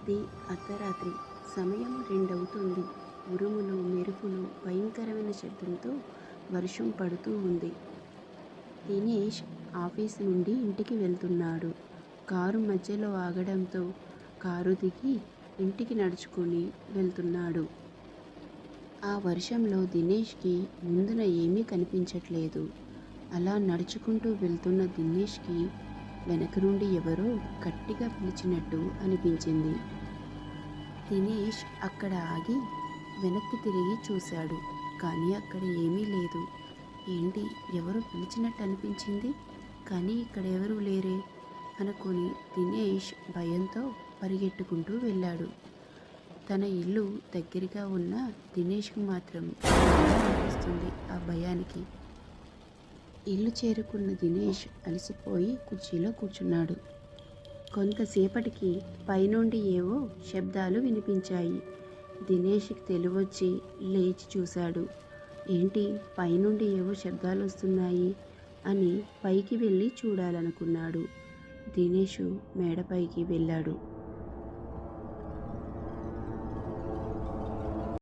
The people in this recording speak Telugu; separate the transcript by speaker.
Speaker 1: అది అర్ధరాత్రి. సమయం 2 ఉరుములు, మెరుపులు, భయంకరమైన శబ్దంతో వర్షం పడుతూ ఉంది. దినేష్ ఆఫీసు నుండి ఇంటికి వెళ్తున్నాడు. కారు మధ్యలో ఆగడంతో కారు దిగి ఇంటికి నడుచుకుని వెళ్తున్నాడు. ఆ వర్షంలో దినేష్కి ముందున ఏమీ కనిపించట్లేదు. అలా నడుచుకుంటూ వెళ్తున్న దినేష్కి వెనక నుండి ఎవరో గట్టిగా పిలిచినట్టు అనిపించింది. దినేష్ అక్కడ ఆగి వెనక్కి తిరిగి చూశాడు. కానీ అక్కడ ఏమీ లేదు. ఏంటి, ఎవరు పిలిచినట్టు అనిపించింది, కానీ ఇక్కడ ఎవరూ లేరే అనుకుని దినేష్ భయంతో పరిగెట్టుకుంటూ వెళ్ళాడు. తన ఇల్లు దగ్గరగా ఉన్న దినేష్కు మాత్రం అనిపిస్తుంది ఆ భయానికి. ఇల్లు చేరుకున్న దినేష్ అలసిపోయి కుర్చీలో కూర్చున్నాడు. కొంతసేపటికి పైనుండి ఏవో శబ్దాలు వినిపించాయి. దినేష్కి తెలివొచ్చి లేచి చూశాడు. ఏంటి, పైనుండి ఏవో శబ్దాలు వస్తున్నాయి అని పైకి వెళ్ళి చూడాలనుకున్నాడు. దినేష్ మేడపైకి వెళ్ళాడు.